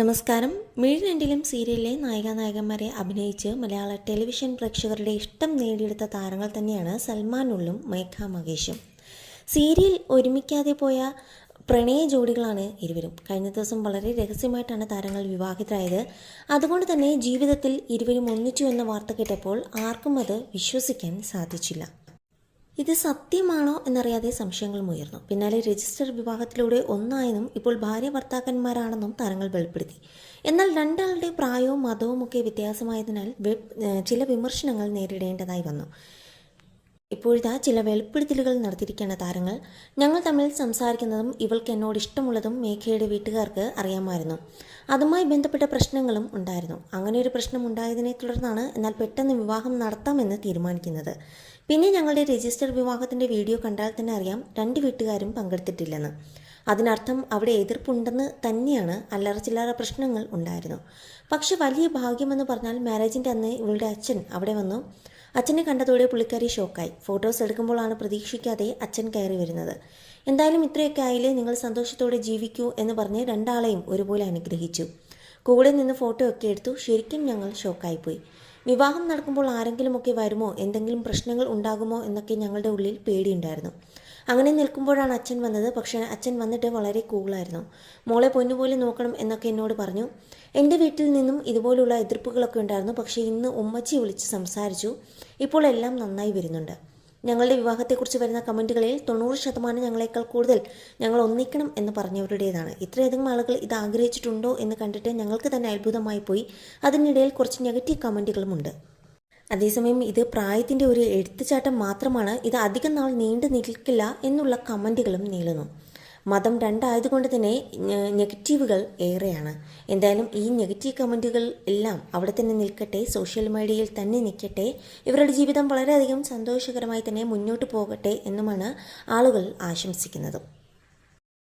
നമസ്കാരം. മിഴിരണ്ടിലും സീരിയലിലെ നായികമാരെ അഭിനയിച്ച് മലയാള ടെലിവിഷൻ പ്രേക്ഷകരുടെ ഇഷ്ടം നേടിയെടുത്ത താരങ്ങൾ തന്നെയാണ് സൽമാനുള്ളും മേഘ മഹേഷും. സീരിയൽ ഒരുമിക്കാതെ പോയ പ്രണയ ജോഡികളാണ് ഇരുവരും. കഴിഞ്ഞ ദിവസം വളരെ രഹസ്യമായിട്ടാണ് താരങ്ങൾ വിവാഹിതരായത്. അതുകൊണ്ട് തന്നെ ജീവിതത്തിൽ ഇരുവരും ഒന്നിച്ചു എന്ന വാർത്ത കേട്ടപ്പോൾ ആർക്കും അത് വിശ്വസിക്കാൻ സാധിച്ചില്ല. ഇത് സത്യമാണോ എന്നറിയാതെ സംശയങ്ങളും ഉയർന്നു. പിന്നാലെ രജിസ്റ്റർ വിവാഹത്തിലൂടെ ഒന്നായെന്നും ഇപ്പോൾ ഭാര്യ ഭർത്താക്കന്മാരാണെന്നും താരങ്ങൾ വെളിപ്പെടുത്തി. എന്നാൽ രണ്ടാളുടെ പ്രായവും മതവും ഒക്കെ വ്യത്യാസമായതിനാൽ ചില വിമർശനങ്ങൾ നേരിടേണ്ടതായി വന്നു. ഇപ്പോഴത്തെ ചില വെളിപ്പെടുത്തലുകൾ നടത്തിയിരിക്കുന്ന താരങ്ങൾ. ഞങ്ങൾ തമ്മിൽ സംസാരിക്കുന്നതും ഇവൾക്ക് എന്നോട് ഇഷ്ടമുള്ളതും മേഘയുടെ വീട്ടുകാർക്ക് അറിയാമായിരുന്നു. അതുമായി ബന്ധപ്പെട്ട പ്രശ്നങ്ങളും ഉണ്ടായിരുന്നു. അങ്ങനെ ഒരു പ്രശ്നം ഉണ്ടായതിനെ തുടർന്നാണ് എന്നാൽ പെട്ടെന്ന് വിവാഹം നടത്താമെന്ന് തീരുമാനിക്കുന്നത്. പിന്നെ ഞങ്ങളുടെ രജിസ്റ്റർ വിവാഹത്തിൻ്റെ വീഡിയോ കണ്ടാൽ തന്നെ അറിയാം രണ്ട് വീട്ടുകാരും പങ്കെടുത്തിട്ടില്ലെന്ന്. അതിനർത്ഥം അവിടെ എതിർപ്പുണ്ടെന്ന് തന്നെയാണ്. അല്ലറ ചില്ലറ പ്രശ്നങ്ങൾ ഉണ്ടായിരുന്നു. പക്ഷെ വലിയ ഭാഗ്യമെന്ന് പറഞ്ഞാൽ മാരേജിൻ്റെ അന്ന് ഇവളുടെ അച്ഛൻ അവിടെ വന്നു. അച്ഛനെ കണ്ടതോടെ പുള്ളിക്കാരി ഷോക്കായി. ഫോട്ടോസ് എടുക്കുമ്പോഴാണ് പ്രതീക്ഷിക്കാതെ അച്ഛൻ കയറി വരുന്നത്. എന്തായാലും ഇത്രയൊക്കെ ആയില്ലേ, നിങ്ങൾ സന്തോഷത്തോടെ ജീവിക്കൂ എന്ന് പറഞ്ഞ് രണ്ടാളെയും ഒരുപോലെ അനുഗ്രഹിച്ചു. കൂടെ നിന്ന് ഫോട്ടോ ഒക്കെ എടുത്തു. ശരിക്കും ഞങ്ങൾ ഷോക്കായിപ്പോയി. വിവാഹം നടക്കുമ്പോൾ ആരെങ്കിലുമൊക്കെ വരുമോ, എന്തെങ്കിലും പ്രശ്നങ്ങൾ ഉണ്ടാകുമോ എന്നൊക്കെ ഞങ്ങളുടെ ഉള്ളിൽ പേടിയുണ്ടായിരുന്നു. അങ്ങനെ നിൽക്കുമ്പോഴാണ് അച്ഛൻ വന്നത്. പക്ഷേ അച്ഛൻ വന്നിട്ട് വളരെ കൂളായിരുന്നു. മോളെ പൊന്നുപോലെ നോക്കണം എന്നൊക്കെ എന്നോട് പറഞ്ഞു. എൻ്റെ വീട്ടിൽ നിന്നും ഇതുപോലുള്ള എതിർപ്പുകളൊക്കെ ഉണ്ടായിരുന്നു. പക്ഷേ ഇന്ന് ഉമ്മച്ചി വിളിച്ച് സംസാരിച്ചു. ഇപ്പോൾ എല്ലാം നന്നായി വരുന്നുണ്ട്. ഞങ്ങളുടെ വിവാഹത്തെക്കുറിച്ച് വരുന്ന കമൻറ്റുകളിൽ 90% ഞങ്ങളെക്കാൾ കൂടുതൽ ഞങ്ങൾ ഒന്നിക്കണം എന്ന് പറഞ്ഞവരുടേതാണ്. ഇത്രയധികം ആളുകൾ ഇത് ആഗ്രഹിച്ചിട്ടുണ്ടോ എന്ന് കണ്ടിട്ട് ഞങ്ങൾക്ക് തന്നെ അത്ഭുതമായി പോയി. അതിനിടയിൽ കുറച്ച് നെഗറ്റീവ് കമൻറ്റുകളുമുണ്ട്. അതേസമയം ഇത് പ്രായത്തിൻ്റെ ഒരു എടുത്തുചാട്ടം മാത്രമാണ്, ഇത് അധികം നാൾ നീണ്ടു നിൽക്കില്ല എന്നുള്ള കമൻറ്റുകളും നീളുന്നു. മതം രണ്ടായതുകൊണ്ട് തന്നെ നെഗറ്റീവുകൾ ഏറെയാണ്. എന്തായാലും ഈ നെഗറ്റീവ് കമൻറ്റുകൾ എല്ലാം അവിടെ തന്നെ നിൽക്കട്ടെ, സോഷ്യൽ മീഡിയയിൽ തന്നെ നിൽക്കട്ടെ. ഇവരുടെ ജീവിതം വളരെയധികം സന്തോഷകരമായി തന്നെ മുന്നോട്ട് പോകട്ടെ എന്നുമാണ് ആളുകൾ ആശംസിക്കുന്നത്.